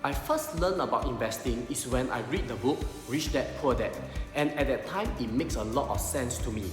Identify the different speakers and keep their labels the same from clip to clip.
Speaker 1: I first learned about investing is when I read the book Rich Dad Poor Dad, and at that time it makes a lot of sense to me.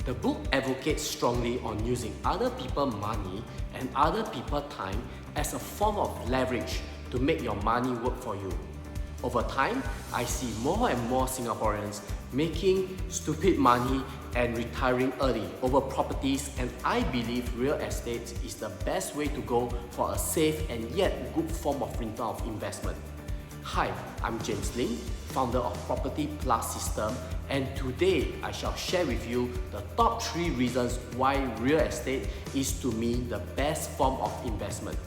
Speaker 1: The book advocates strongly on using other people's money and other people's time as a form of leverage to make your money work for you. Over time, I see more and more Singaporeans making stupid money and retiring early over properties, and I believe real estate is the best way to go for a safe and yet good form of return of investment. Hi, I'm James Lim, founder of Property P.L.U.S System, and today I shall share with you the top 3 reasons why real estate is to me the best form of investment.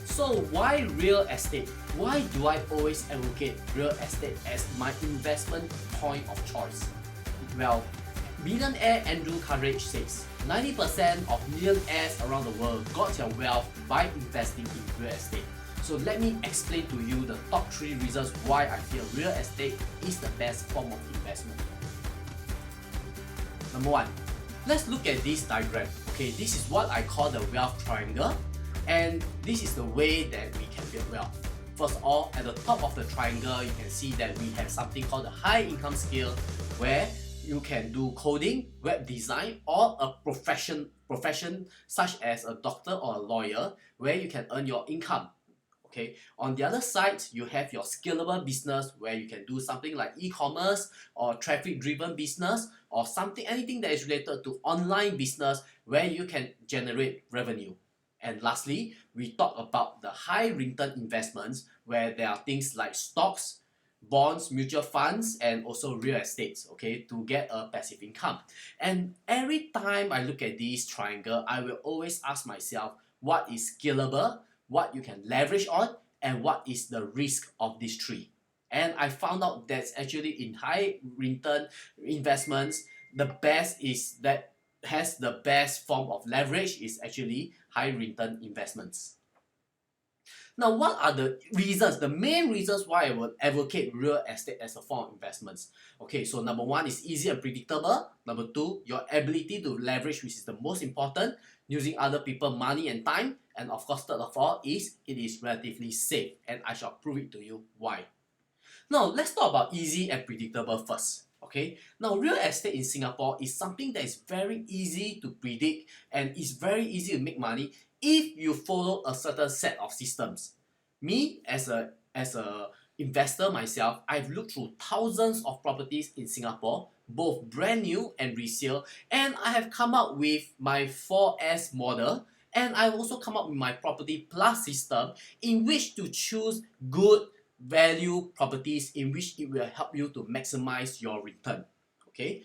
Speaker 1: So why real estate? Why do I always advocate real estate as my investment point of choice? Well, billionaire Andrew Carnegie says 90% of millionaires around the world got their wealth by investing in real estate. So let me explain to you the top 3 reasons why I feel real estate is the best form of investment. Number 1, let's look at this diagram. Okay, this is what I call the wealth triangle. And this is the way that we can build wealth. First of all, at the top of the triangle, you can see that we have something called the high income scale, where you can do coding, web design, or a profession such as a doctor or a lawyer, where you can earn your income. Okay. On the other side, you have your scalable business, where you can do something like e-commerce or traffic-driven business, or anything that is related to online business, where you can generate revenue. And lastly, we talk about the high return investments, where there are things like stocks, bonds, mutual funds, and also real estate, okay, to get a passive income. And every time I look at this triangle, I will always ask myself, what is scalable, what you can leverage on, and what is the risk of these 3. And I found out that actually in high return investments, the best is that has the best form of leverage is actually high return investments. Now, what are the reasons, the main reasons why I would advocate real estate as a form of investments? Okay, so number 1 is easy and predictable. Number 2, your ability to leverage, which is the most important, using other people's money and time. And of course, third of all is it is relatively safe, and I shall prove it to you why. Now, let's talk about easy and predictable first. Okay, now real estate in Singapore is something that is very easy to predict and is very easy to make money if you follow a certain set of systems. Me, as a investor myself, I've looked through thousands of properties in Singapore, both brand new and resale, and I have come up with my 4S model, and I've also come up with my Property P.L.U.S system, in which to choose good value properties in which it will help you to maximize your return. Okay.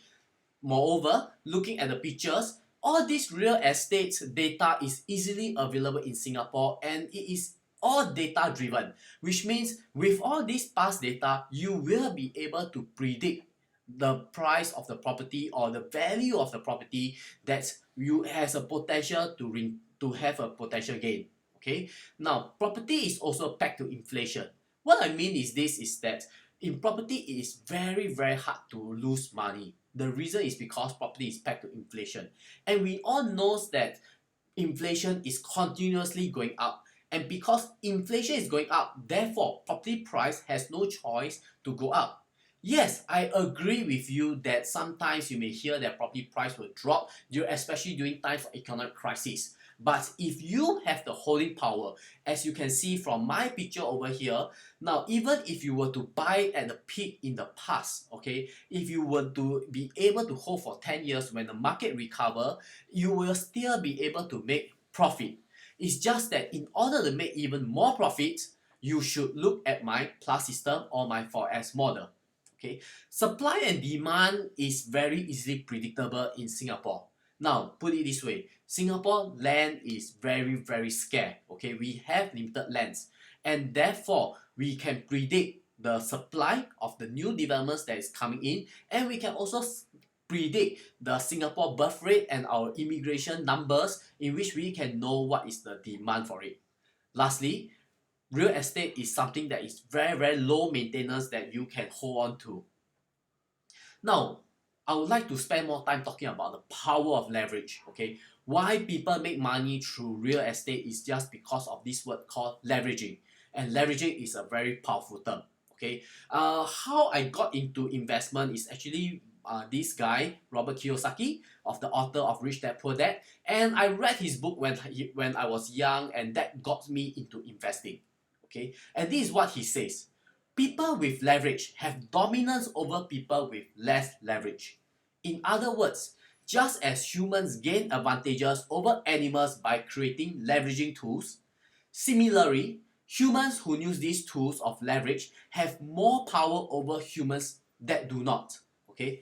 Speaker 1: Moreover, looking at the pictures, all this real estate data is easily available in Singapore, and it is all data driven, which means with all this past data, you will be able to predict the price of the property or the value of the property that you has a potential to have a potential gain. Okay. Now, property is also pegged to inflation. What I mean is that in property, it is very hard to lose money. The reason is because property is pegged to inflation. And we all know that inflation is continuously going up. And because inflation is going up, therefore, property price has no choice to go up. Yes, I agree with you that sometimes you may hear that property price will drop, especially during times of economic crisis. But if you have the holding power, as you can see from my picture over here, now even if you were to buy at the peak in the past, okay, if you were to be able to hold for 10 years when the market recover, you will still be able to make profit. It's just that in order to make even more profit, you should look at my P.L.U.S system or my 4S model. Okay, supply and demand is very easily predictable in Singapore. Now, put it this way, Singapore land is very scarce. Okay, we have limited lands, and therefore we can predict the supply of the new developments that is coming in, and we can also predict the Singapore birth rate and our immigration numbers, in which we can know what is the demand for it. Lastly, real estate is something that is very low maintenance that you can hold on to. Now, I would like to spend more time talking about the power of leverage. Okay, why people make money through real estate is just because of this word called leveraging, and leveraging is a very powerful term. Okay, how I got into investment is actually this guy Robert Kiyosaki, of the author of Rich Dad Poor Dad, and I read his book when I was young, and that got me into investing. Okay, and this is what he says: people with leverage have dominance over people with less leverage. In other words, just as humans gain advantages over animals by creating leveraging tools, similarly, humans who use these tools of leverage have more power over humans that do not. Okay?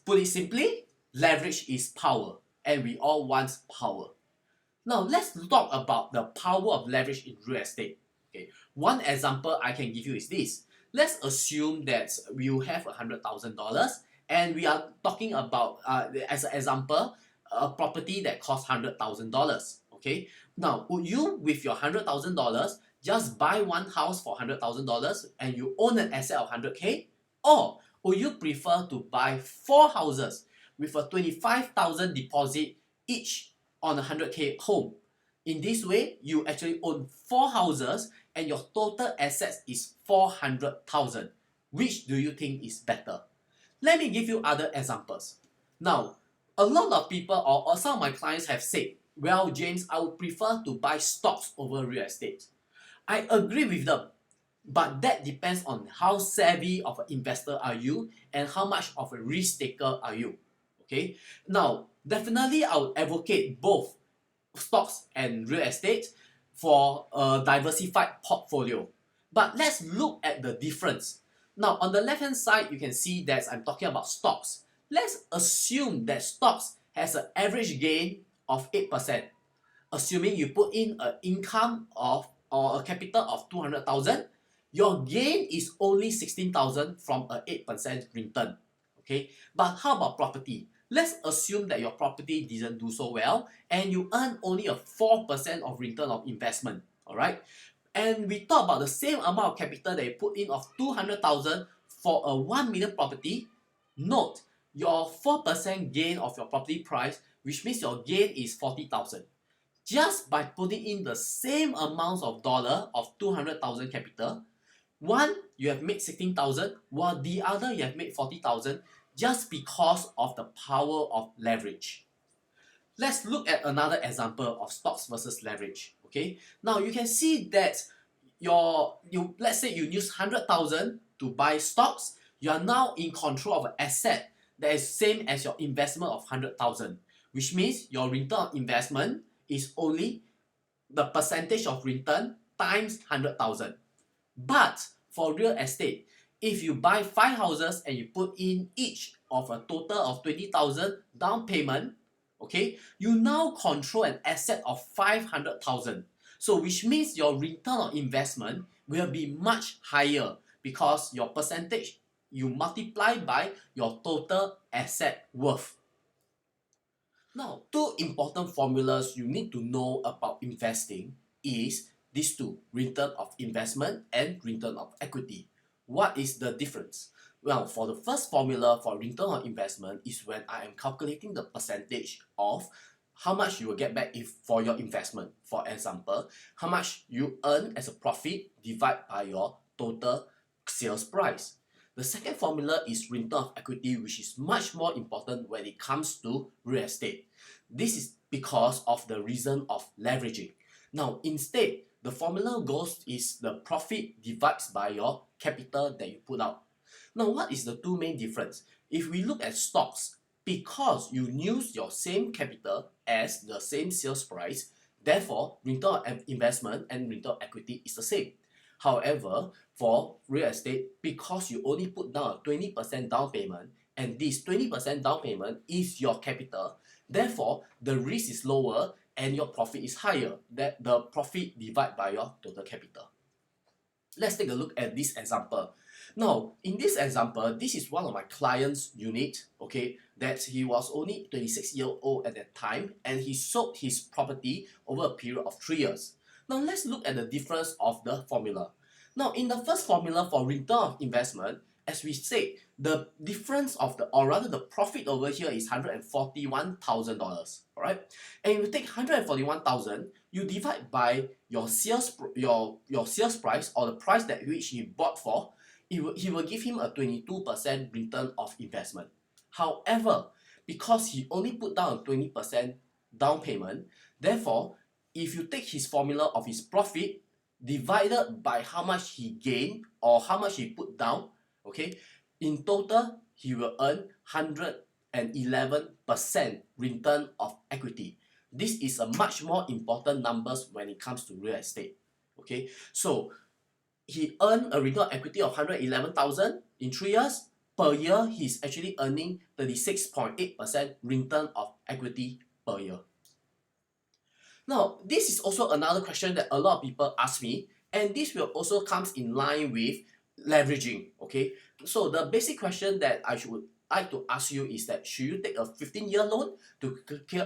Speaker 1: Put it simply, leverage is power, and we all want power. Now, let's talk about the power of leverage in real estate. Okay, one example I can give you is this. Let's assume that you have $100,000, and we are talking about, as an example, a property that costs $100,000. Okay, now would you, with your $100,000, just buy one house for $100,000 and you own an asset of 100K, or would you prefer to buy 4 houses with a 25,000 deposit each on a 100K home? In this way, you actually own 4 houses and your total assets is 400,000. Which do you think is better? Let me give you other examples. Now, a lot of people or some of my clients have said, well, James, I would prefer to buy stocks over real estate. I agree with them, but that depends on how savvy of an investor are you and how much of a risk taker are you. Okay, now definitely I would advocate both stocks and real estate for a diversified portfolio. But let's look at the difference. Now, on the left hand side, you can see that I'm talking about stocks. Let's assume that stocks has an average gain of 8%. Assuming you put in an income of or a capital of 200,000, your gain is only 16,000 from an 8% return. Okay, but how about property? Let's assume that your property didn't do so well and you earn only a 4% of return of investment. Alright, and we talk about the same amount of capital that you put in of 200,000 for a 1 million property. Note, your 4% gain of your property price, which means your gain is 40,000. Just by putting in the same amounts of dollar of 200,000 capital, one you have made 16,000, while the other you have made 40,000, just because of the power of leverage. Let's look at another example of stocks versus leverage. Okay, now you can see that let's say you use 100,000 to buy stocks, you are now in control of an asset that is same as your investment of 100,000, which means your return on investment is only the percentage of return times 100,000. But for real estate, if you buy 5 houses and you put in each of a total of 20,000 down payment, okay, you now control an asset of 500,000. So which means your return on investment will be much higher because your percentage you multiply by your total asset worth. Now, two important formulas you need to know about investing is these two, return of investment and return of equity. What is the difference? Well, for the first formula for return on investment is when I am calculating the percentage of how much you will get back if for your investment. For example, how much you earn as a profit divided by your total sales price. The second formula is return of equity, which is much more important when it comes to real estate. This is because of the reason of leveraging. Now, instead, the formula goes is the profit divided by your capital that you put out. Now, what is the two main difference? If we look at stocks, because you use your same capital as the same sales price, therefore, return on investment and return on equity is the same. However, for real estate, because you only put down a 20% down payment, and this 20% down payment is your capital, therefore, the risk is lower and your profit is higher, that the profit divided by your total capital. Let's take a look at this example. Now, in this example, this is one of my client's unit, okay, that he was only 26 years old at that time, and he sold his property over a period of 3 years. Now, let's look at the difference of the formula. Now, in the first formula for return of investment, as we said, the difference of the, or rather the profit over here is $141,000. Alright? And if you take 141,000, you divide by your sales price, or the price that which he bought for, he will give him a 22% return of investment. However, because he only put down a 20% down payment, therefore, if you take his formula of his profit divided by how much he gained or how much he put down, okay, in total he will earn 111% return of equity. This is a much more important numbers when it comes to real estate. Okay, so he earned a return of equity of 111,000 in 3 years. Per year, he's actually earning 36.8% return of equity per year. Now, this is also another question that a lot of people ask me, and this will also comes in line with leveraging. Okay, so the basic question that I should like to ask you is that should you take a 15-year loan to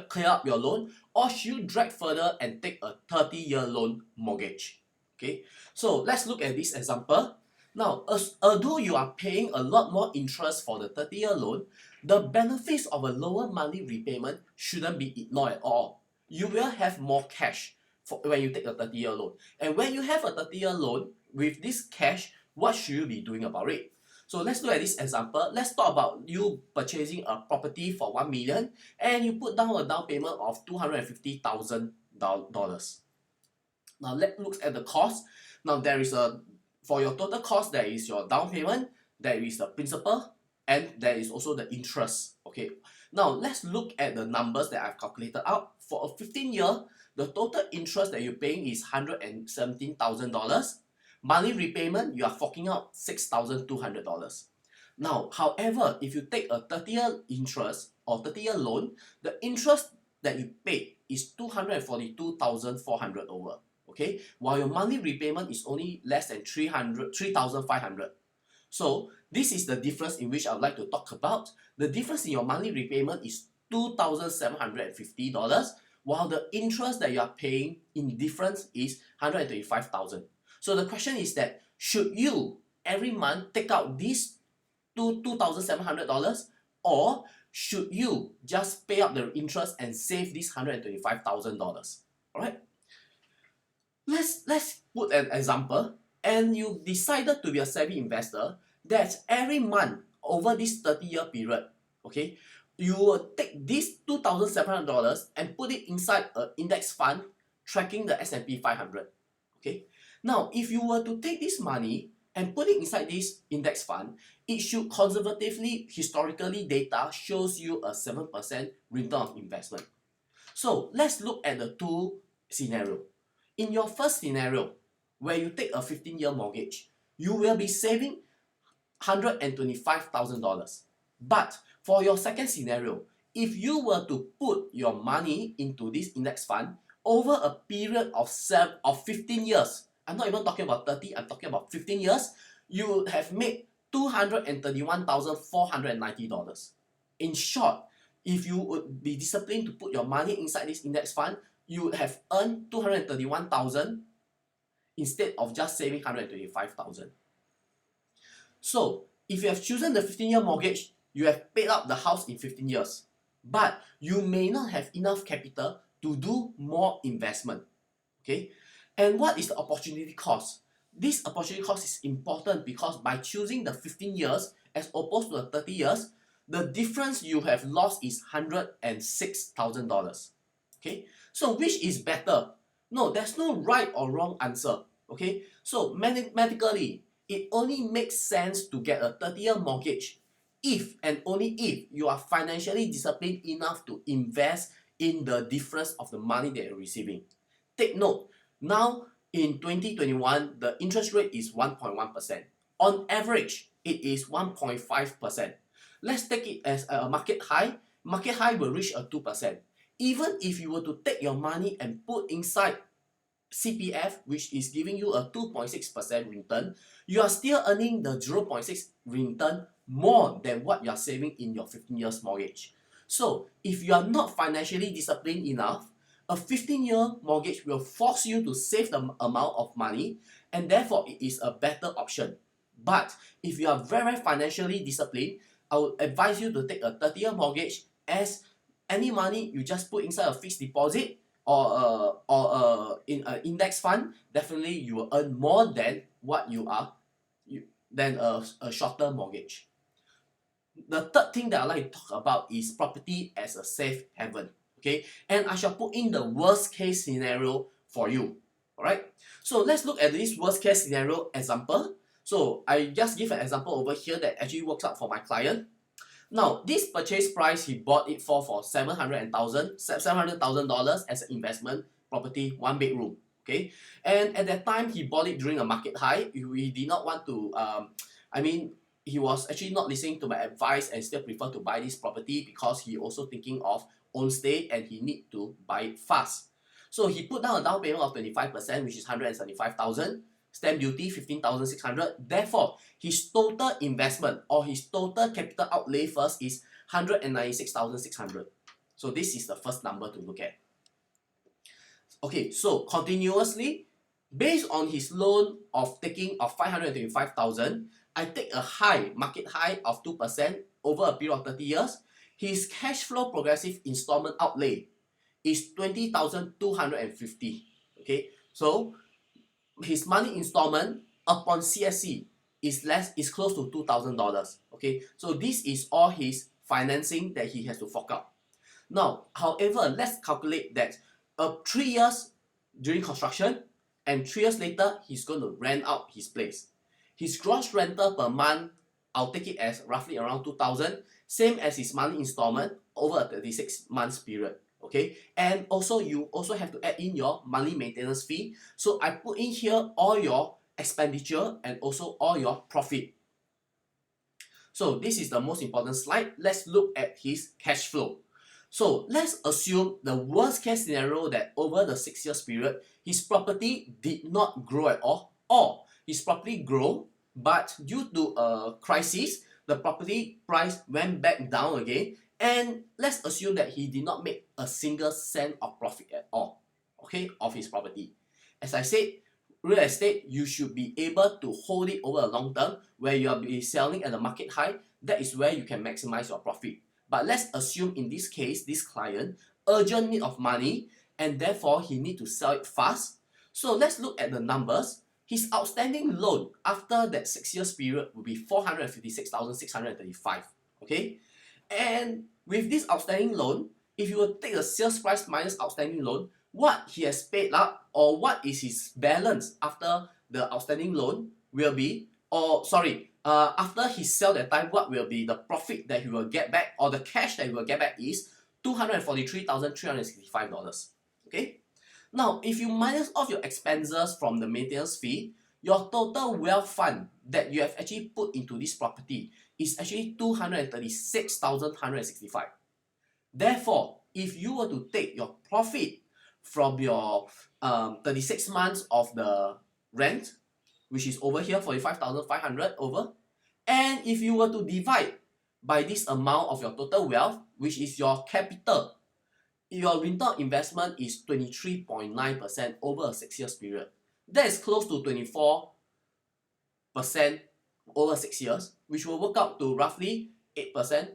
Speaker 1: clear up your loan, or should you drag further and take a 30-year loan mortgage? Okay, so let's look at this example. Now, although you are paying a lot more interest for the 30-year loan, the benefits of a lower monthly repayment shouldn't be ignored at all. You will have more cash when you take a 30-year loan. And when you have a 30-year loan, with this cash, what should you be doing about it? So let's look at this example. Let's talk about you purchasing a property for 1 million and you put down a down payment of $250,000. Now let's look at the cost. Now there is for your total cost, there is your down payment, there is the principal, and there is also the interest. Okay. Now let's look at the numbers that I've calculated out. For a 15-year, the total interest that you're paying is $117,000. Monthly repayment, you are forking out $6,200. Now, however, if you take a 30-year interest or 30-year loan, the interest that you pay is $242,400 over. Okay, while your monthly repayment is only less than $3,500. So this is the difference in which I would like to talk about. The difference in your monthly repayment is $2,750, while the interest that you are paying in difference is $125,000. So the question is that should you every month take out these $2,700, or should you just pay up the interest and save this $125,000? Alright? Let's put an example, and you decided to be a savvy investor that every month over this 30-year period, okay, you will take this $2,700 and put it inside an index fund tracking the S&P 500. Okay, now if you were to take this money and put it inside this index fund, it should conservatively, historically data shows you a 7% return of investment. So let's look at the two scenarios. In your first scenario, where you take a 15-year mortgage, you will be saving $125,000. But for your second scenario, if you were to put your money into this index fund over a period of 15 years, I'm not even talking about 30, I'm talking about 15 years, you would have made $231,490. In short, if you would be disciplined to put your money inside this index fund, you would have earned $231,000 instead of just saving $125,000. So, if you have chosen the 15-year mortgage, you have paid up the house in 15 years, but you may not have enough capital to do more investment. Okay, and what is the opportunity cost? This opportunity cost is important because by choosing the 15 years as opposed to the 30 years, the difference you have lost is $106,000. Okay, so which is better? No, there's no right or wrong answer. Okay, so mathematically, it only makes sense to get a 30-year mortgage if and only if you are financially disciplined enough to invest in the difference of the money that you're receiving. Take note, now in 2021, the interest rate is 1.1%. On average, it is 1.5%. Let's take it as a market high. Market high will reach a 2%. Even if you were to take your money and put inside CPF, which is giving you a 2.6% return, you are still earning the 0.6 return more than what you are saving in your 15 years mortgage. So if you are not financially disciplined enough, a 15-year mortgage will force you to save the amount of money, and therefore it is a better option. But if you are very financially disciplined, I would advise you to take a 30-year mortgage, as any money you just put inside a fixed deposit or in an index fund, definitely you will earn more than what you are than a shorter mortgage. The third thing that I like to talk about is property as a safe haven. Okay, and I shall put in the worst case scenario for you. Alright, so let's look at this worst case scenario example. So I just give an example over here that actually works out for my client. Now, this purchase price, he bought it for $700,000 as an investment property, 1 bedroom. Okay, and at that time he bought it during a market high. He did not want to he was actually not listening to my advice and still prefer to buy this property because he also thinking of own stay and he need to buy it fast. So he put down a down payment of 25%, which is 175,000, stamp duty 15,600. Therefore, his total investment or his total capital outlay first is 196,600. So this is the first number to look at. Okay, so continuously, based on his loan of taking of 525,000, I take a high, market high of 2% over a period of 30 years. His cash flow progressive installment outlay is 20,250. Okay, so his money installment upon CSC is close to $2,000. Okay, so this is all his financing that he has to fork out. Now, however, let's calculate that 3 years during construction and 3 years later he's going to rent out his place. His gross rental per month, I'll take it as roughly around 2,000, same as his monthly installment over a 36 months period. Okay, and also you also have to add in your monthly maintenance fee. So I put in here all your expenditure and also all your profit. So this is the most important slide. Let's look at his cash flow. So let's assume the worst case scenario that over the 6 years period, his property did not grow at all, or his property grew, but due to a crisis, the property price went back down again, and let's assume that he did not make a single cent of profit at all, okay, of his property. As I said, real estate, you should be able to hold it over a long term where you are be selling at the market high. That is where you can maximize your profit. But let's assume in this case, this client urgent need of money and therefore he need to sell it fast. So let's look at the numbers. His outstanding loan after that 6 years period will be 456,635. Okay, and with this outstanding loan, if you will take the sales price minus outstanding loan, what he has paid up or what is his balance after the outstanding loan will be, after he sell that time, what will be the profit that he will get back, or the cash that he will get back is $243,365. Okay, now if you minus off your expenses from the maintenance fee, your total wealth fund that you have actually put into this property is actually 236,165. Therefore, if you were to take your profit from your 36 months of the rent, which is over here 45,500 over, and if you were to divide by this amount of your total wealth, which is your capital, your return investment is 23.9% over a 6 years period. That is close to 24% over 6 years, which will work out to roughly 6%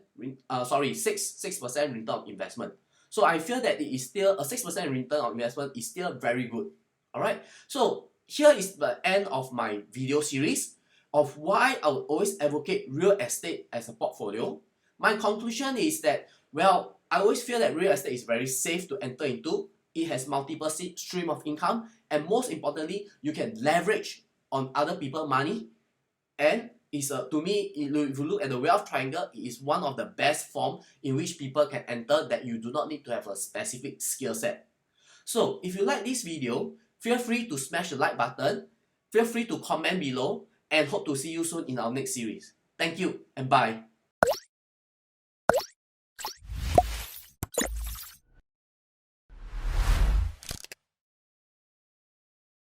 Speaker 1: return on investment. So I feel that it is still a 6% return on investment is still very good. Alright, so here is the end of my video series of why I would always advocate real estate as a portfolio. My conclusion is that, well, I always feel that real estate is very safe to enter into. It has multiple stream of income, and most importantly, you can leverage on other people's money. And is to me, if you look at the wealth triangle, it is one of the best form in which people can enter that you do not need to have a specific skill set. So if you like this video, feel free to smash the like button, feel free to comment below, and hope to see you soon in our next series. Thank you and bye.